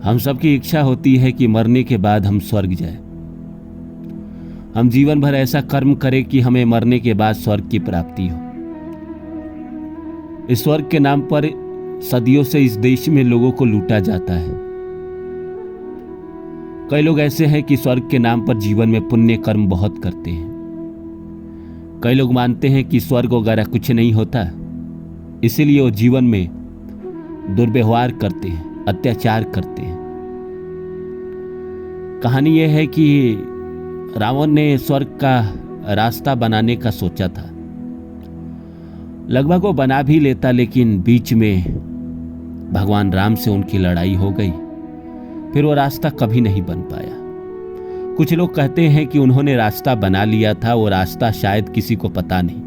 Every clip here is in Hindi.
हम सबकी इच्छा होती है कि मरने के बाद हम स्वर्ग जाएं। हम जीवन भर ऐसा कर्म करें कि हमें मरने के बाद स्वर्ग की प्राप्ति हो। इस स्वर्ग के नाम पर सदियों से इस देश में लोगों को लूटा जाता है। कई लोग ऐसे हैं कि स्वर्ग के नाम पर जीवन में पुण्य कर्म बहुत करते हैं। कई लोग मानते हैं कि स्वर्ग वगैरह कुछ नहीं होता, इसीलिए वो जीवन में दुर्व्यवहार करते हैं, अत्याचार करते हैं। कहानी यह है कि रावण ने स्वर्ग का रास्ता बनाने का सोचा था। लगभग वो बना भी लेता, लेकिन बीच में भगवान राम से उनकी लड़ाई हो गई। फिर वो रास्ता कभी नहीं बन पाया। कुछ लोग कहते हैं कि उन्होंने रास्ता बना लिया था, वो रास्ता शायद किसी को पता नहीं।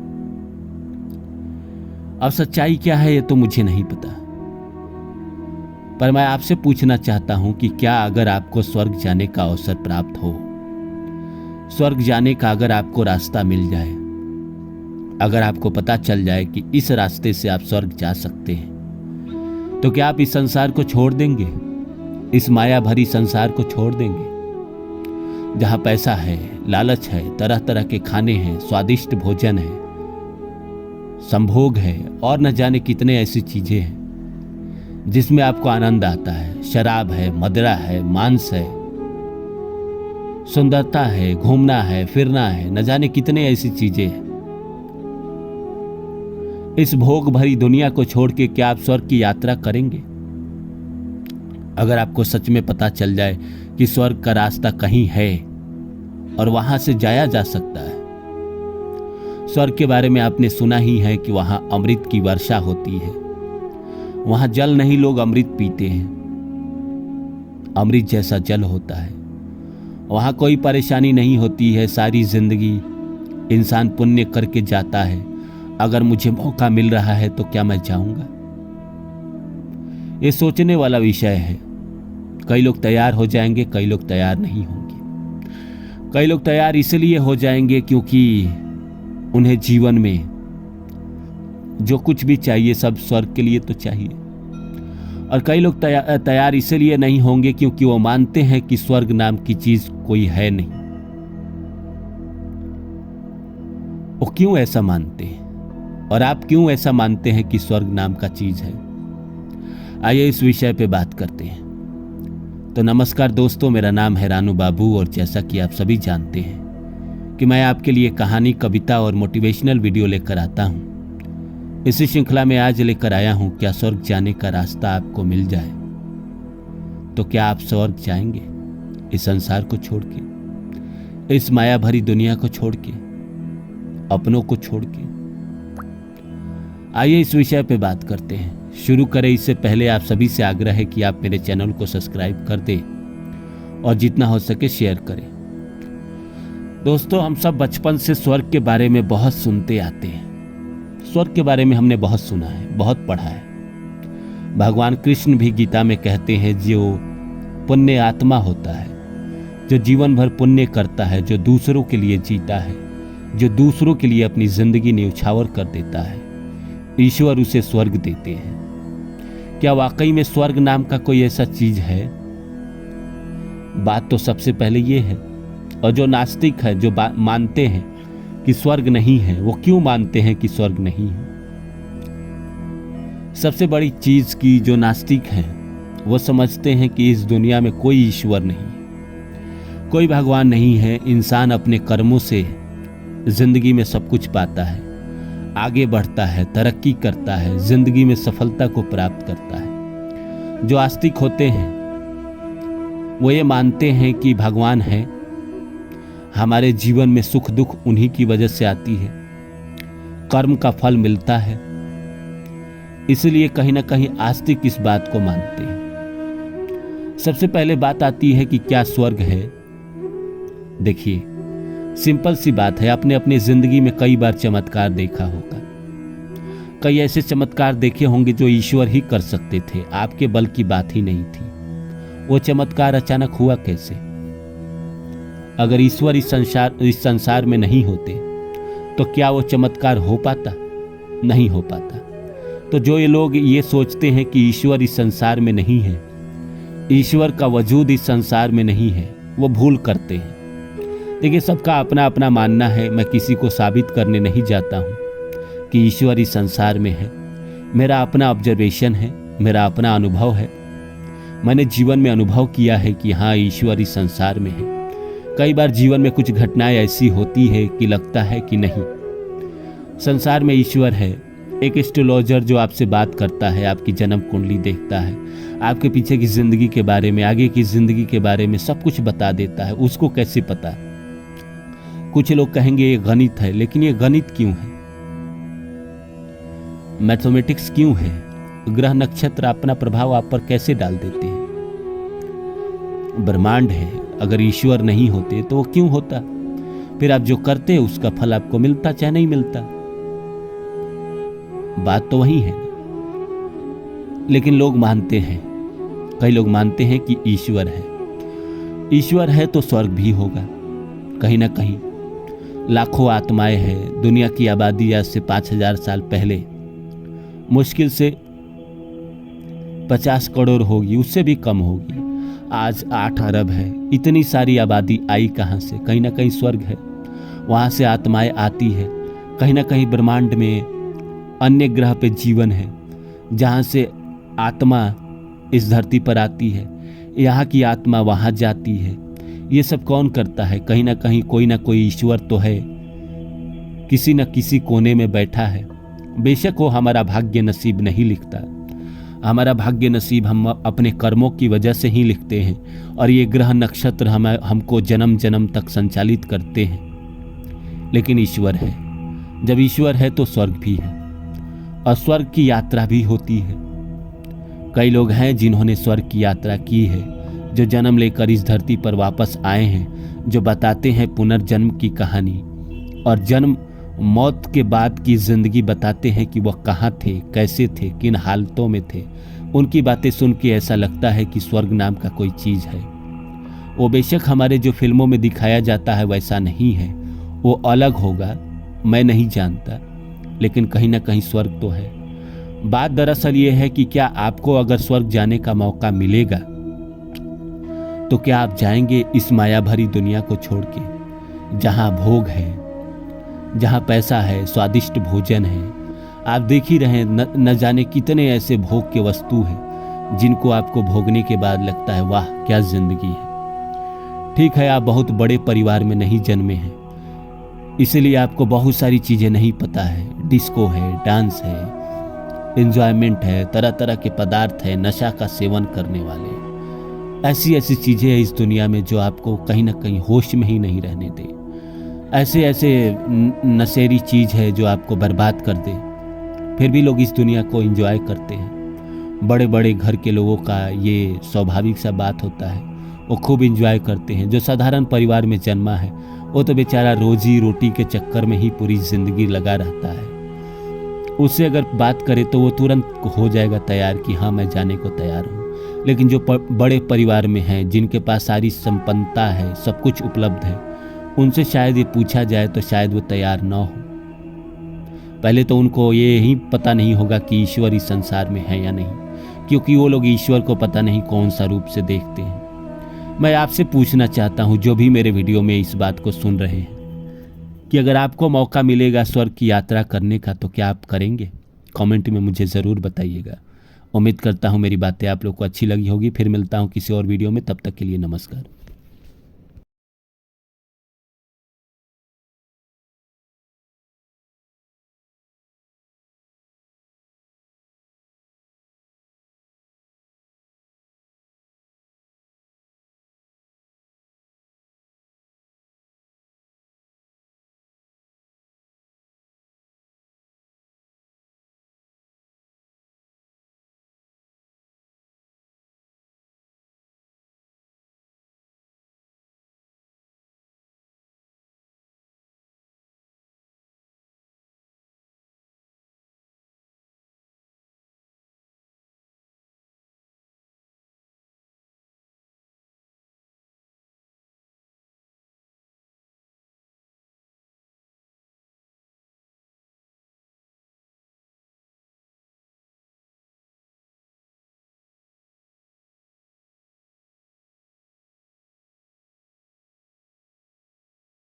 अब सच्चाई क्या है ये तो मुझे नहीं पता, पर मैं आपसे पूछना चाहता हूं कि क्या अगर आपको स्वर्ग जाने का अवसर प्राप्त हो, स्वर्ग जाने का अगर आपको रास्ता मिल जाए, अगर आपको पता चल जाए कि इस रास्ते से आप स्वर्ग जा सकते हैं, तो क्या आप इस संसार को छोड़ देंगे? इस माया भरी संसार को छोड़ देंगे जहां पैसा है, लालच है, तरह तरह के खाने हैं, स्वादिष्ट भोजन है, संभोग है और न जाने कितने ऐसी चीजें हैं जिसमें आपको आनंद आता है। शराब है, मदिरा है, मांस है, सुंदरता है, घूमना है, फिरना है, न जाने कितने ऐसी चीजें हैं। इस भोग भरी दुनिया को छोड़ के क्या आप स्वर्ग की यात्रा करेंगे? अगर आपको सच में पता चल जाए कि स्वर्ग का रास्ता कहीं है और वहां से जाया जा सकता है। स्वर्ग के बारे में आपने सुना ही है कि वहां अमृत की वर्षा होती है। वहां जल नहीं, लोग अमृत पीते हैं। अमृत जैसा जल होता है। वहां कोई परेशानी नहीं होती है। सारी जिंदगी इंसान पुण्य करके जाता है। अगर मुझे मौका मिल रहा है तो क्या मैं जाऊंगा? ये सोचने वाला विषय है। कई लोग तैयार हो जाएंगे, कई लोग तैयार नहीं होंगे। कई लोग तैयार इसलिए हो जाएंगे क्योंकि उन्हें जीवन में जो कुछ भी चाहिए सब स्वर्ग के लिए तो चाहिए। और कई लोग तैयार इसलिए नहीं होंगे क्योंकि वो मानते हैं कि स्वर्ग नाम की चीज कोई है नहीं। वो क्यों ऐसा मानते हैं और आप क्यों ऐसा मानते हैं कि स्वर्ग नाम का चीज है? आइए इस विषय पे बात करते हैं। तो नमस्कार दोस्तों, मेरा नाम है रानू बाबू और जैसा कि आप सभी जानते हैं कि मैं आपके लिए कहानी, कविता और मोटिवेशनल वीडियो लेकर आता हूं। इसी श्रृंखला में आज लेकर आया हूं, क्या स्वर्ग जाने का रास्ता आपको मिल जाए तो क्या आप स्वर्ग जाएंगे? इस संसार को छोड़ के, इस माया भरी दुनिया को छोड़ के, अपनों को छोड़ के। आइए इस विषय पे बात करते हैं। शुरू करें इससे पहले आप सभी से आग्रह है कि आप मेरे चैनल को सब्सक्राइब कर दें और जितना हो सके शेयर करें। दोस्तों, हम सब बचपन से स्वर्ग के बारे में बहुत सुनते आते हैं। स्वर्ग के बारे में हमने बहुत सुना है, बहुत पढ़ा है। भगवान कृष्ण भी गीता में कहते हैं, जो पुण्य आत्मा होता है, जो जीवन भर पुण्य करता है, जो दूसरों के लिए जीता है, जो दूसरों के लिए अपनी जिंदगी न्यौछावर कर देता है, ईश्वर उसे स्वर्ग देते हैं। क्या वाकई में स्वर्ग नाम का कोई ऐसा चीज है? बात तो सबसे पहले ये है। और जो नास्तिक है, जो मानते हैं कि स्वर्ग नहीं है, वो क्यों मानते हैं कि स्वर्ग नहीं है? सबसे बड़ी चीज की जो नास्तिक है वो समझते हैं कि इस दुनिया में कोई ईश्वर नहीं है, कोई भगवान नहीं है। इंसान अपने कर्मों से जिंदगी में सब कुछ पाता है, आगे बढ़ता है, तरक्की करता है, जिंदगी में सफलता को प्राप्त करता है। जो आस्तिक होते हैं वो ये मानते हैं कि भगवान है, हमारे जीवन में सुख दुख उन्हीं की वजह से आती है, कर्म का फल मिलता है। इसलिए कहीं ना कहीं आस्तिक इस बात को मानते हैं। सबसे पहले बात आती है कि क्या स्वर्ग है? देखिए, सिंपल सी बात है। आपने अपनी जिंदगी में कई बार चमत्कार देखा होगा। कई ऐसे चमत्कार देखे होंगे जो ईश्वर ही कर सकते थे, आपके बल की बात ही नहीं थी। वो चमत्कार अचानक हुआ कैसे? अगर ईश्वर इस संसार में नहीं होते तो क्या वो चमत्कार हो पाता? नहीं हो पाता। तो जो ये लोग ये सोचते हैं कि ईश्वर इस संसार में नहीं है, ईश्वर का वजूद इस संसार में नहीं है, वो भूल करते हैं। देखिए, सबका अपना अपना मानना है। मैं किसी को साबित करने नहीं जाता हूँ कि ईश्वर इस संसार में है। मेरा अपना ऑब्जर्वेशन है, मेरा अपना अनुभव है। मैंने जीवन में अनुभव किया है कि हाँ, ईश्वर इस संसार में है। कई बार जीवन में कुछ घटनाएं ऐसी होती है कि लगता है कि नहीं, संसार में ईश्वर है। एक एस्ट्रोलॉजर जो आपसे बात करता है, आपकी जन्म कुंडली देखता है, आपके पीछे की जिंदगी के बारे में, आगे की जिंदगी के बारे में सब कुछ बता देता है। उसको कैसे पता? कुछ लोग कहेंगे ये गणित है, लेकिन ये गणित क्यों है? मैथमेटिक्स क्यों है? ग्रह नक्षत्र अपना प्रभाव आप पर कैसे डाल देते हैं? ब्रह्मांड है। अगर ईश्वर नहीं होते तो वो क्यों होता? फिर आप जो करते हैं उसका फल आपको मिलता चाहे नहीं मिलता। बात तो वही है ना। लेकिन लोग मानते हैं, कई लोग मानते हैं कि ईश्वर है। ईश्वर है तो स्वर्ग भी होगा कहीं ना कहीं। लाखों आत्माएं हैं। दुनिया की आबादी आज से 5000 साल पहले मुश्किल से 50 करोड़ होगी, उससे भी कम होगी। आज 8 अरब है। इतनी सारी आबादी आई कहाँ से? कहीं ना कहीं स्वर्ग है, वहाँ से आत्माएं आती है। कहीं ना कहीं ब्रह्मांड में अन्य ग्रह पे जीवन है, जहाँ से आत्मा इस धरती पर आती है, यहाँ की आत्मा वहाँ जाती है। ये सब कौन करता है? कहीं ना कोई ईश्वर तो है, किसी न किसी कोने में बैठा है। बेशक वो हमारा भाग्य नसीब नहीं लिखता। हमारा भाग्य नसीब हम अपने कर्मों की वजह से ही लिखते हैं, और ये ग्रह नक्षत्र हमको जन्म जन्म तक संचालित करते हैं। लेकिन ईश्वर है। जब ईश्वर है तो स्वर्ग भी है, और स्वर्ग की यात्रा भी होती है। कई लोग हैं जिन्होंने स्वर्ग की यात्रा की है, जो जन्म लेकर इस धरती पर वापस आए हैं, जो बताते हैं पुनर्जन्म की कहानी, और जन्म मौत के बाद की जिंदगी बताते हैं कि वह कहाँ थे, कैसे थे, किन हालतों में थे। उनकी बातें सुन के ऐसा लगता है कि स्वर्ग नाम का कोई चीज़ है। वो बेशक हमारे जो फिल्मों में दिखाया जाता है वैसा नहीं है, वो अलग होगा, मैं नहीं जानता, लेकिन कहीं ना कहीं स्वर्ग तो है। बात दरअसल ये है कि क्या आपको अगर स्वर्ग जाने का मौका मिलेगा तो क्या आप जाएंगे इस माया भरी दुनिया को छोड़ के, जहाँ भोग है, जहाँ पैसा है, स्वादिष्ट भोजन है। आप देख ही रहे हैं, न जाने कितने ऐसे भोग के वस्तु हैं जिनको आपको भोगने के बाद लगता है वाह क्या जिंदगी है। ठीक है, आप बहुत बड़े परिवार में नहीं जन्मे हैं, इसीलिए आपको बहुत सारी चीज़ें नहीं पता है। डिस्को है, डांस है, एंजॉयमेंट है, तरह तरह के पदार्थ है, नशा का सेवन करने वाले, ऐसी ऐसी चीज़ें हैं इस दुनिया में जो आपको कहीं ना कहीं होश में ही नहीं रहने दे। ऐसे ऐसे नशेरी चीज़ है जो आपको बर्बाद कर दे, फिर भी लोग इस दुनिया को एंजॉय करते हैं। बड़े बड़े घर के लोगों का ये स्वाभाविक सा बात होता है, वो खूब एंजॉय करते हैं। जो साधारण परिवार में जन्मा है वो तो बेचारा रोजी रोटी के चक्कर में ही पूरी जिंदगी लगा रहता है। उससे अगर बात करें तो वो तुरंत हो जाएगा तैयार कि हाँ मैं जाने को तैयार हूँ। लेकिन जो बड़े परिवार में हैं, जिनके पास सारी संपन्नता है, सब कुछ उपलब्ध है, उनसे शायद ये पूछा जाए तो शायद वो तैयार ना हो। पहले तो उनको ये ही पता नहीं होगा कि ईश्वर इस संसार में है या नहीं, क्योंकि वो लोग ईश्वर को पता नहीं कौन सा रूप से देखते हैं। मैं आपसे पूछना चाहता हूँ, जो भी मेरे वीडियो में इस बात को सुन रहे हैं, कि अगर आपको मौका मिलेगा स्वर्ग की यात्रा करने का तो क्या आप करेंगे? कमेंट में मुझे ज़रूर बताइएगा। उम्मीद करता हूँ मेरी बातें आप लोग को अच्छी लगी होगी। फिर मिलता हूँ किसी और वीडियो में, तब तक के लिए नमस्कार।